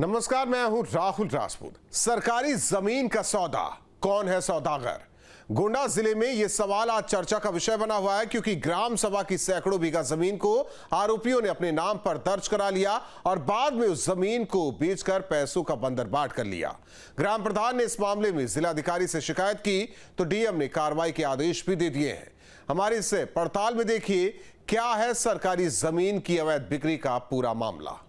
नमस्कार, मैं हूं राहुल राजपूत। सरकारी जमीन का सौदा, कौन है सौदागर? गोंडा जिले में यह सवाल आज चर्चा का विषय बना हुआ है, क्योंकि ग्राम सभा की सैकड़ों बीघा जमीन को आरोपियों ने अपने नाम पर दर्ज करा लिया और बाद में उस जमीन को बेचकर पैसों का बंदरबाट कर लिया। ग्राम प्रधान ने इस मामले में जिलाधिकारी से शिकायत की तो डीएम ने कार्रवाई के आदेश भी दे दिए हैं। हमारी इस पड़ताल में देखिए क्या है सरकारी जमीन की अवैध बिक्री का पूरा मामला।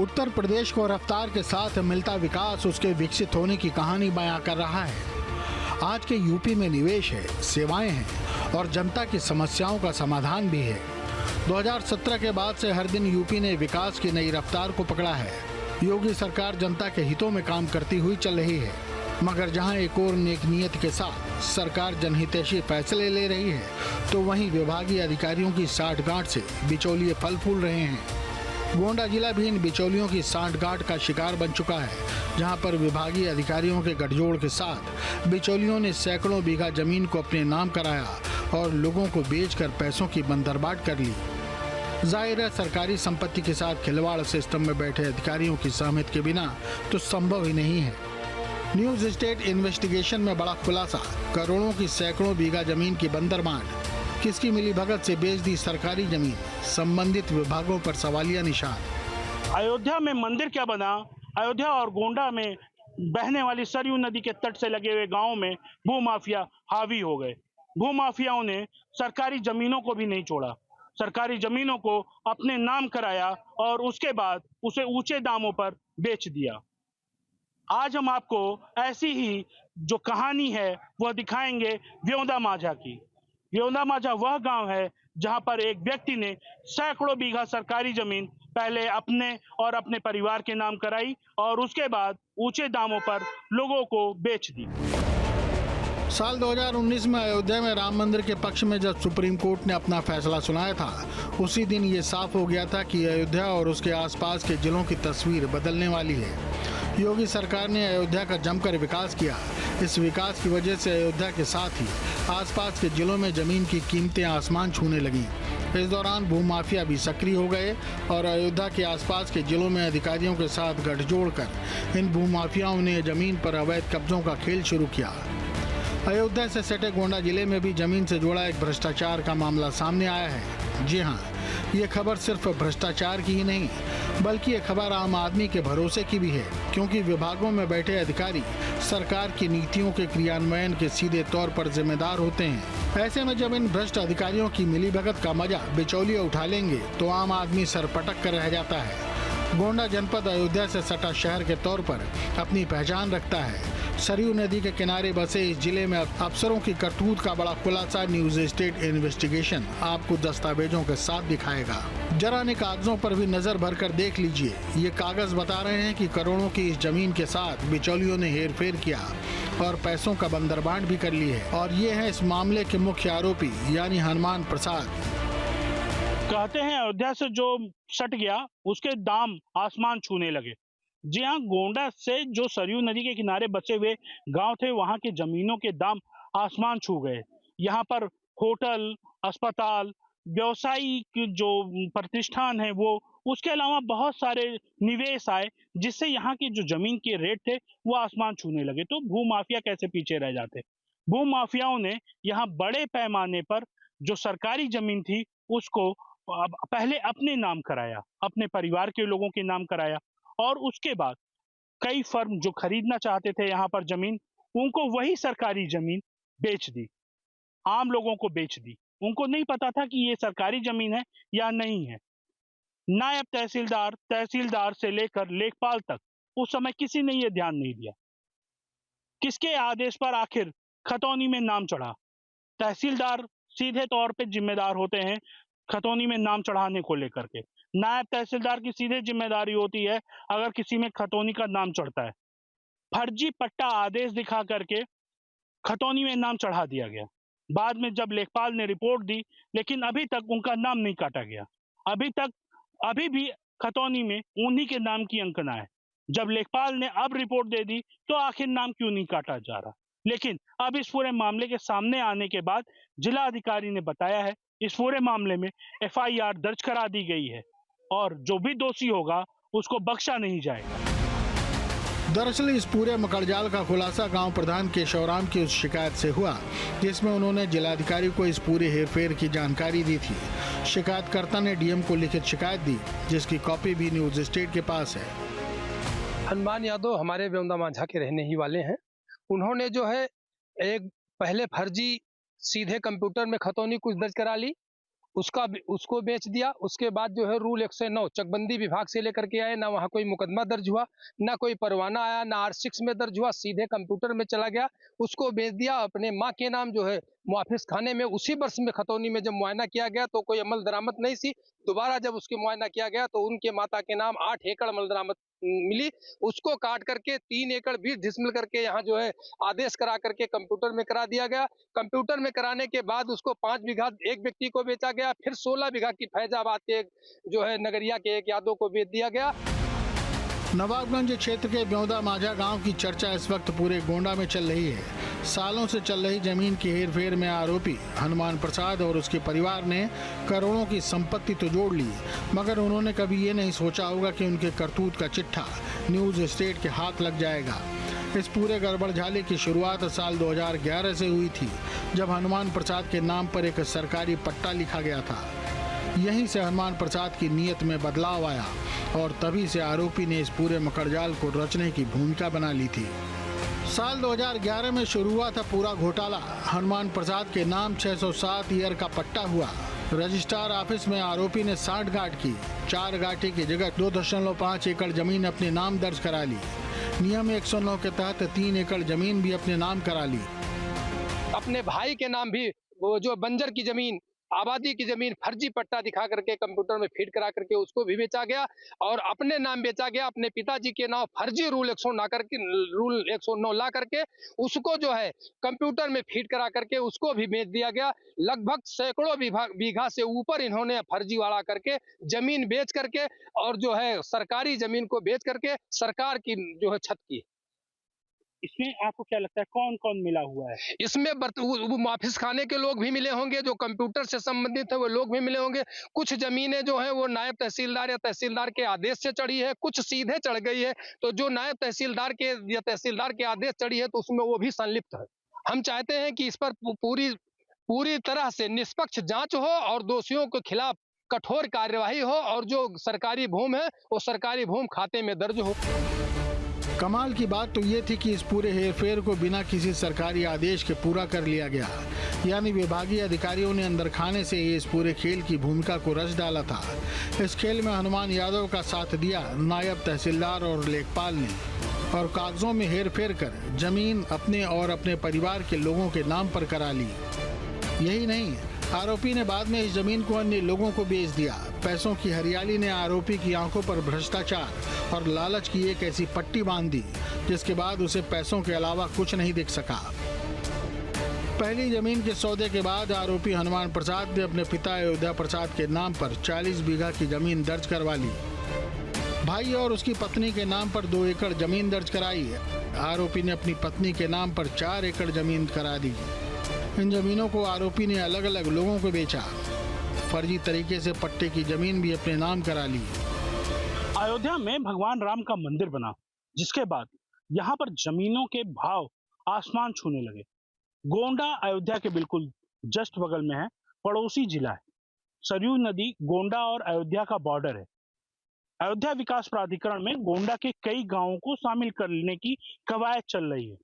उत्तर प्रदेश को रफ्तार के साथ मिलता विकास उसके विकसित होने की कहानी बयां कर रहा है। आज के यूपी में निवेश है, सेवाएं हैं और जनता की समस्याओं का समाधान भी है। 2017 के बाद से हर दिन यूपी ने विकास की नई रफ्तार को पकड़ा है। योगी सरकार जनता के हितों में काम करती हुई चल रही है, मगर जहां एक और नेक नीयत के साथ सरकार जनहितैषी फैसले ले रही है, तो वहीं विभागीय अधिकारियों की साठगांठ से बिचौलिए फल फूल रहे हैं। गोंडा जिला भी इन बिचौलियों की सांठगांठ का शिकार बन चुका है, जहां पर विभागीय अधिकारियों के गठजोड़ के साथ बिचौलियों ने सैकड़ों बीघा जमीन को अपने नाम कराया और लोगों को बेचकर पैसों की बंदरबाट कर ली। जाहिर है, सरकारी संपत्ति के साथ खिलवाड़ सिस्टम में बैठे अधिकारियों की सहमति के बिना तो संभव ही नहीं है। न्यूज स्टेट इन्वेस्टिगेशन में बड़ा खुलासा, करोड़ों की सैकड़ों बीघा जमीन की बंदरबाट, किसकी मिलीभगत से बेच दी सरकारी जमीन, संबंधित विभागों पर सवालिया निशान। अयोध्या में मंदिर क्या बना? अयोध्या और गोंडा में बहने वाली सरयू नदी के तट से लगे हुए गांवों में भूमाफिया हावी हो गए। भूमाफियाओं ने सरकारी जमीनों को भी नहीं छोड़ा, सरकारी जमीनों को अपने नाम कराया और उसके बाद उसे ऊंचे दामों पर बेच दिया। आज हम आपको ऐसी ही जो कहानी है वह दिखाएंगे व्योंदा माझा की। व्योंदा माझा वह गांव है जहां पर एक व्यक्ति ने सैकड़ों बीघा सरकारी जमीन पहले अपने और अपने परिवार के नाम कराई और उसके बाद ऊंचे दामों पर लोगों को बेच दी। साल 2019 में अयोध्या में राम मंदिर के पक्ष में जब सुप्रीम कोर्ट ने अपना फैसला सुनाया था, उसी दिन ये साफ हो गया था कि अयोध्या और उसके आसपास के जिलों की तस्वीर बदलने वाली है। योगी सरकार ने अयोध्या का जमकर विकास किया। इस विकास की वजह से अयोध्या के साथ ही आसपास के जिलों में जमीन की कीमतें आसमान छूने लगी। इस दौरान भूमाफिया भी सक्रिय हो गए और अयोध्या के आसपास के जिलों में अधिकारियों के साथ गठजोड़ कर इन भूमाफियाओं ने जमीन पर अवैध कब्जों का खेल शुरू किया। अयोध्या से सटे गोंडा जिले में भी जमीन से जुड़ा एक भ्रष्टाचार का मामला सामने आया है। जी हाँ, ये खबर सिर्फ भ्रष्टाचार की ही नहीं, बल्कि ये खबर आम आदमी के भरोसे की भी है, क्योंकि विभागों में बैठे अधिकारी सरकार की नीतियों के क्रियान्वयन के सीधे तौर पर जिम्मेदार होते हैं। ऐसे में जब इन भ्रष्ट अधिकारियों की मिलीभगत का मजा बिचौलिए उठा लेंगे तो आम आदमी सर पटक कर रह जाता है। गोंडा जनपद अयोध्या से सटा शहर के तौर पर अपनी पहचान रखता है। सरयू नदी के किनारे बसे इस जिले में अफसरों की करतूत का बड़ा खुलासा न्यूज स्टेट इन्वेस्टिगेशन आपको दस्तावेजों के साथ दिखाएगा। जरा इन कागजों पर भी नजर भर कर देख लीजिए। ये कागज बता रहे हैं कि करोड़ों की इस जमीन के साथ बिचौलियों ने हेरफेर किया और पैसों का बंदरबाट भी कर ली है। और ये है इस मामले के मुख्य आरोपी, यानी हनुमान प्रसाद। कहते हैं अयोध्या से जो सट गया उसके दाम आसमान छूने लगे। जी हाँ, गोंडा से जो सरयू नदी के किनारे बसे हुए गांव थे, वहां की जमीनों के दाम आसमान छू गए। यहाँ पर होटल, अस्पताल, व्यवसायिक जो प्रतिष्ठान है वो, उसके अलावा बहुत सारे निवेश आए, जिससे यहाँ की जो जमीन के रेट थे वो आसमान छूने लगे। तो भूमाफिया कैसे पीछे रह जाते? भूमाफियाओं ने यहाँ बड़े पैमाने पर जो सरकारी जमीन थी उसको पहले अपने नाम कराया, अपने परिवार के लोगों के नाम कराया और उसके बाद कई फर्म जो खरीदना चाहते थे यहाँ पर जमीन, उनको वही सरकारी जमीन बेच दी, आम लोगों को बेच दी। उनको नहीं पता था कि ये सरकारी जमीन है या नहीं है। नायब तहसीलदार, तहसीलदार से लेकर लेखपाल तक उस समय किसी ने ये ध्यान नहीं दिया। किसके आदेश पर आखिर खतौनी में नाम चढ़ा? तहसीलदार सीधे तौर पे जिम्मेदार होते हैं खतौनी में नाम चढ़ाने को लेकर के। नायब तहसीलदार की सीधे जिम्मेदारी होती है अगर किसी में खतौनी का नाम चढ़ता है। फर्जी पट्टा आदेश दिखा करके खतौनी में नाम चढ़ा दिया गया। बाद में जब लेखपाल ने रिपोर्ट दी, लेकिन अभी तक उनका नाम नहीं काटा गया। अभी भी खतौनी में उन्हीं के नाम की अंकना है। जब लेखपाल ने अब रिपोर्ट दे दी तो आखिर नाम क्यों नहीं काटा जा रहा? लेकिन अब इस पूरे मामले के सामने आने के बाद जिला अधिकारी ने बताया है इस पूरे मामले में FIR दर्ज करा दी गई है और जो भी दोषी होगा उसको बख्शा नहीं जाएगा। दरअसल इस पूरे मकड़जाल का खुलासा गांव प्रधान केशवराम की उस शिकायत से हुआ जिसमें उन्होंने जिलाधिकारी को इस पूरे हेरफेर की जानकारी दी थी। शिकायतकर्ता ने DM को लिखित शिकायत दी जिसकी कॉपी भी न्यूज स्टेट के पास है। हनुमान यादव हमारे ब्योंदा माझा के रहने ही वाले हैं। उन्होंने जो है एक पहले फर्जी सीधे कंप्यूटर में खतौनी कुछ दर्ज करा ली, उसको बेच दिया। उसके बाद जो है रूल 109 चकबंदी विभाग से लेकर के आए, ना वहाँ कोई मुकदमा दर्ज हुआ, ना कोई परवाना आया, ना R6 में दर्ज हुआ, सीधे कंप्यूटर में चला गया, उसको बेच दिया। अपने माँ के नाम जो है मुआफिस खाने में उसी वर्ष में खतौनी में जब मुआयना किया गया तो कोई अमल दरामद नहीं थी। दोबारा जब उसके मुआयना किया गया तो उनके माता के नाम 8 एकड़ अमल दरामद मिली। उसको काट करके 3 एकड़ 20 डिसमिल करके यहाँ जो है आदेश करा करके कंप्यूटर में करा दिया गया। कंप्यूटर में कराने के बाद उसको 5 बीघा एक व्यक्ति को बेचा गया, फिर 16 बीघा की फैजाबाद के जो है नगरिया के एक यादव को बेच दिया गया। नवाबगंज क्षेत्र के ब्योंदा माझा गांव की चर्चा इस वक्त पूरे गोंडा में चल रही है। सालों से चल रही जमीन की हेरफेर में आरोपी हनुमान प्रसाद और उसके परिवार ने करोड़ों की संपत्ति तो जोड़ ली, मगर उन्होंने कभी ये नहीं सोचा होगा कि उनके करतूत का चिट्ठा न्यूज स्टेट के हाथ लग जाएगा। इस पूरे गड़बड़झाले की शुरुआत साल 2011 से हुई थी जब हनुमान प्रसाद के नाम पर एक सरकारी पट्टा लिखा गया था। यहीं से हनुमान प्रसाद की नीयत में बदलाव आया और तभी से आरोपी ने इस पूरे मकड़जाल को रचने की भूमिका बना ली थी। साल 2011 में शुरू हुआ था पूरा घोटाला। हनुमान प्रसाद के नाम 607 ईयर का पट्टा हुआ। रजिस्ट्रार ऑफिस में आरोपी ने 60 गांठ की 4 गांठे की जगह 2.5 एकड़ जमीन अपने नाम दर्ज करा ली। नियम 109 के तहत 3 एकड़ जमीन भी अपने नाम करा ली। अपने भाई के नाम भी वो जो बंजर की जमीन, आबादी की जमीन फर्जी पट्टा दिखा करके कंप्यूटर में फीड करा करके उसको भी बेचा गया और अपने नाम बेचा गया। अपने पिताजी के नाम फर्जी रूल 109 ला करके उसको जो है कंप्यूटर में फीड करा करके उसको भी बेच दिया गया। लगभग सैकड़ों बीघा से ऊपर इन्होंने फर्जी वाला करके जमीन बेच करके और जो है सरकारी जमीन को बेच करके सरकार की जो है छत की। इसमें आपको क्या लगता है कौन कौन मिला हुआ है? इसमें वापिस खाने के लोग भी मिले होंगे, जो कंप्यूटर से संबंधित है वो लोग भी मिले होंगे। कुछ जमीनें जो है वो नायब तहसीलदार या तहसीलदार के आदेश से चढ़ी है, कुछ सीधे चढ़ गई है। तो जो नायब तहसीलदार के या तहसीलदार के आदेश चढ़ी है तो उसमें वो भी संलिप्त है। हम चाहते हैं कि इस पर पूरी तरह से निष्पक्ष जांच हो और दोषियों के खिलाफ कठोर कार्यवाही हो और जो सरकारी भूमि है वो सरकारी भूमि खाते में दर्ज हो। कमाल की बात तो ये थी कि इस पूरे हेरफेर को बिना किसी सरकारी आदेश के पूरा कर लिया गया, यानी विभागीय अधिकारियों ने अंदर खाने से ही इस पूरे खेल की भूमिका को रच डाला था। इस खेल में हनुमान यादव का साथ दिया नायब तहसीलदार और लेखपाल ने और कागजों में हेरफेर कर जमीन अपने और अपने परिवार के लोगों के नाम पर करा ली। यही नहीं, आरोपी ने बाद में इस जमीन को अन्य लोगों को बेच दिया। पैसों की हरियाली ने आरोपी की आंखों पर भ्रष्टाचार और लालच की एक ऐसी पट्टी बांध दी जिसके बाद उसे पैसों के अलावा कुछ नहीं दिख सका। पहली जमीन के सौदे के बाद आरोपी हनुमान प्रसाद ने अपने पिता अयोध्या प्रसाद के नाम पर 40 बीघा की जमीन दर्ज करवा ली। भाई और उसकी पत्नी के नाम पर 2 एकड़ जमीन दर्ज कराई है। आरोपी ने अपनी पत्नी के नाम पर 4 एकड़ जमीन करा दी। इन जमीनों को आरोपी ने अलग अलग लोगों को बेचा। फर्जी तरीके से पट्टे की जमीन भी अपने नाम करा ली। अयोध्या में भगवान राम का मंदिर बना, जिसके बाद यहाँ पर जमीनों के भाव आसमान छूने लगे। गोंडा अयोध्या के बिल्कुल जस्ट बगल में है, पड़ोसी जिला है। सरयू नदी गोंडा और अयोध्या का बॉर्डर है। अयोध्या विकास प्राधिकरण में गोंडा के कई गांवों को शामिल करने की कवायद चल रही है।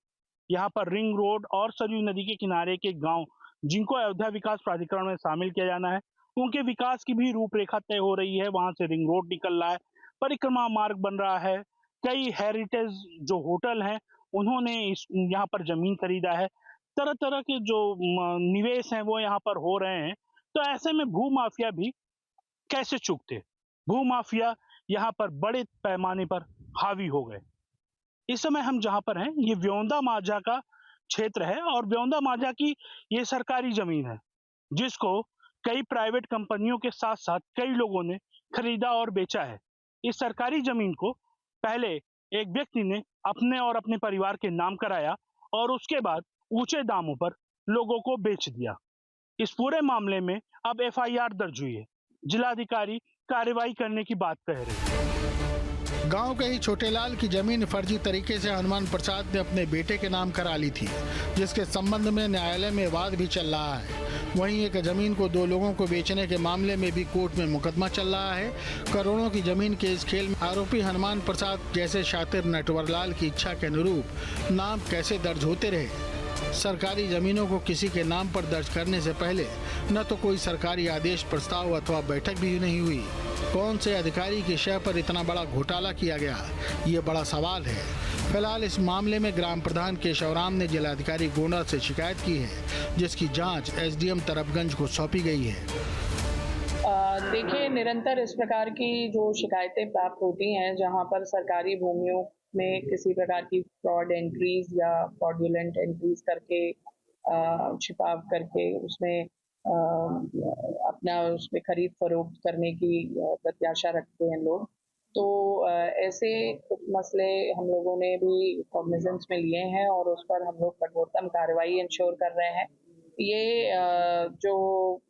यहाँ पर रिंग रोड और सरयू नदी के किनारे के गांव जिनको अयोध्या विकास प्राधिकरण में शामिल किया जाना है, उनके विकास की भी रूपरेखा तय हो रही है। वहां से रिंग रोड निकल रहा है, परिक्रमा मार्ग बन रहा है। कई हेरिटेज जो होटल हैं उन्होंने यहाँ पर जमीन खरीदा है। तरह तरह के जो निवेश हैं वो यहाँ पर हो रहे हैं। तो ऐसे में भू माफिया भी कैसे चूकते? भू माफिया यहाँ पर बड़े पैमाने पर हावी हो गए। इस समय हम जहां पर हैं ये ब्योंदा माझा का क्षेत्र है और ब्योंदा माझा की ये सरकारी जमीन है जिसको कई प्राइवेट कंपनियों के साथ साथ कई लोगों ने खरीदा और बेचा है। इस सरकारी जमीन को पहले एक व्यक्ति ने अपने और अपने परिवार के नाम कराया और उसके बाद ऊंचे दामों पर लोगों को बेच दिया। इस पूरे मामले में अब FIR दर्ज हुई है। जिलाधिकारी कार्रवाई करने की बात कह रहे हैं। गांव के ही छोटे लाल की जमीन फर्जी तरीके से हनुमान प्रसाद ने अपने बेटे के नाम करा ली थी, जिसके संबंध में न्यायालय में वाद भी चल रहा है। वहीं एक जमीन को 2 लोगों को बेचने के मामले में भी कोर्ट में मुकदमा चल रहा है। करोड़ों की जमीन के इस खेल में आरोपी हनुमान प्रसाद जैसे शातिर नटवरलाल की इच्छा के अनुरूप नाम कैसे दर्ज होते रहे। सरकारी जमीनों को किसी के नाम पर दर्ज करने से पहले न तो कोई सरकारी आदेश, प्रस्ताव अथवा बैठक भी नहीं हुई। कौन से अधिकारी की शय पर इतना बड़ा घोटाला किया गया, ये बड़ा सवाल है। फिलहाल इस मामले में ग्राम प्रधान केशवराम ने जिलाधिकारी गोंडा से शिकायत की है, जिसकी जांच SDM तरफगंज को सौंपी गई है। देखिए, निरंतर इस प्रकार की जो शिकायतें प्राप्त होती हैं, जहां पर सरकारी भूमियों में किसी प्रकार की फ्रॉड एंट्रीज या फ्रॉडुलेंट एंट्रीज करके छिपाव करके उसमें अपना उसमें खरीद फरोख्त करने की प्रत्याशा रखते हैं लोग, तो ऐसे कुछ मसले हम लोगों ने भी कॉग्निजेंस में लिए हैं और उस पर हम लोग कठोरतम कार्रवाई इंश्योर कर रहे हैं। ये जो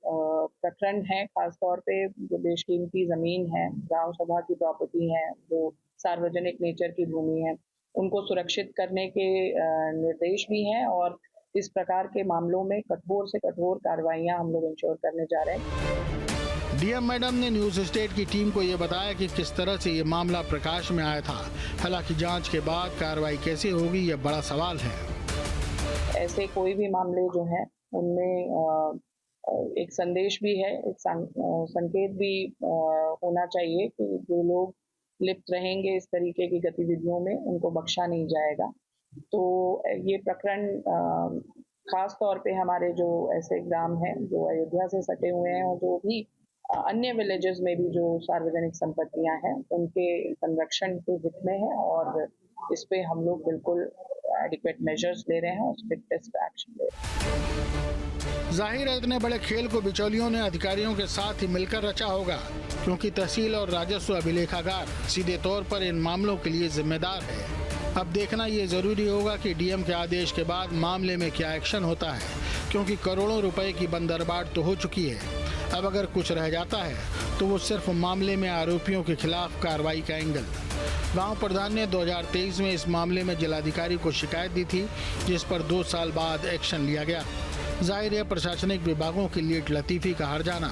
प्रकरण है, खासतौर पे जो बेशकीमती ज़मीन है, ग्राम सभा की प्रॉपर्टी है, जो सार्वजनिक नेचर की भूमि है, उनको सुरक्षित करने के निर्देश भी हैं और इस प्रकार के मामलों में कठोर से कठोर कार्रवाइयां हम लोग इंश्योर करने जा रहे हैं। DM मैडम ने न्यूज स्टेट की टीम को ये बताया कि किस तरह से ये मामला प्रकाश में आया था। हालांकि जांच के बाद कार्रवाई कैसे होगी, ये बड़ा सवाल है। ऐसे कोई भी मामले जो हैं उनमें एक संदेश भी है, एक संकेत भी होना चाहिए कि जो लोग लिप्त रहेंगे इस तरीके की गतिविधियों में, उनको बख्शा नहीं जाएगा। तो ये प्रकरण खास तौर पे हमारे जो ऐसे ग्राम हैं जो अयोध्या से सटे हुए हैं और जो भी अन्य विलेजेस में भी जो सार्वजनिक संपत्तियां हैं, उनके संरक्षण के हित में है और इस पे हम लोग बिल्कुल एडिक्वेट मेजर्स ले रहे हैं और स्ट्रिक्टेस्ट एक्शन ले रहे हैं। जाहिर है इतने बड़े खेल को बिचौलियों ने अधिकारियों के साथ ही मिलकर रचा होगा, क्योंकि तहसील और राजस्व अभिलेखागार सीधे तौर पर इन मामलों के लिए जिम्मेदार है। अब देखना ये जरूरी होगा कि DM के आदेश के बाद मामले में क्या एक्शन होता है, क्योंकि करोड़ों रुपए की बंदरबाट तो हो चुकी है। अब अगर कुछ रह जाता है तो वो सिर्फ मामले में आरोपियों के खिलाफ कार्रवाई का एंगल। गांव प्रधान ने 2023 में इस मामले में जिलाधिकारी को शिकायत दी थी, जिस पर 2 साल बाद एक्शन लिया गया। जाहिर है प्रशासनिक विभागों की लीट लतीफी का हर जाना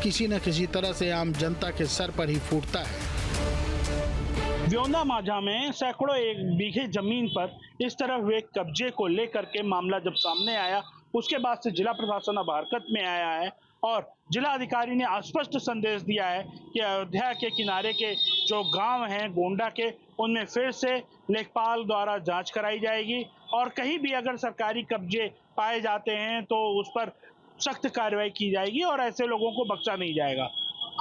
किसी न किसी तरह से आम जनता के सर पर ही फूटता है। व्योंदा माझा में सैकड़ों एक बीघे जमीन पर इस तरह हुए कब्जे को लेकर के मामला जब सामने आया, उसके बाद से जिला प्रशासन अब हरकत में आया है और जिला अधिकारी ने स्पष्ट संदेश दिया है कि अयोध्या के किनारे के जो गांव हैं गोंडा के, उनमें फिर से लेखपाल द्वारा जांच कराई जाएगी और कहीं भी अगर सरकारी कब्जे पाए जाते हैं तो उस पर सख्त कार्रवाई की जाएगी और ऐसे लोगों को बख्शा नहीं जाएगा।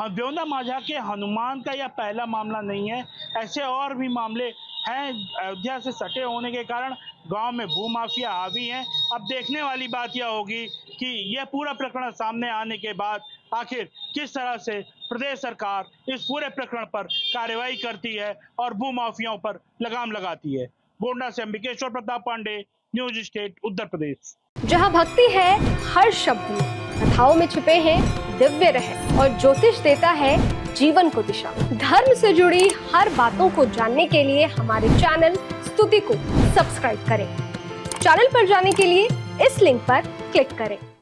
व्योंदा माझा के हनुमान का यह पहला मामला नहीं है, ऐसे और भी मामले हैं। अयोध्या से सटे होने के कारण गांव में भूमाफिया हावी हैं। अब देखने वाली बात यह होगी कि यह पूरा प्रकरण सामने आने के बाद आखिर किस तरह से प्रदेश सरकार इस पूरे प्रकरण पर कार्रवाई करती है और भूमाफियाओं पर लगाम लगाती है। गोंडा से अंबिकेश्वर प्रताप पांडे, न्यूज स्टेट, उत्तर प्रदेश। जहां भक्ति है हर शब्द में, कथाओं में छिपे हैं दिव्य रहस्य और ज्योतिष देता है जीवन को दिशा। धर्म से जुड़ी हर बातों को जानने के लिए हमारे चैनल स्तुति को सब्सक्राइब करें। चैनल पर जाने के लिए इस लिंक पर क्लिक करें।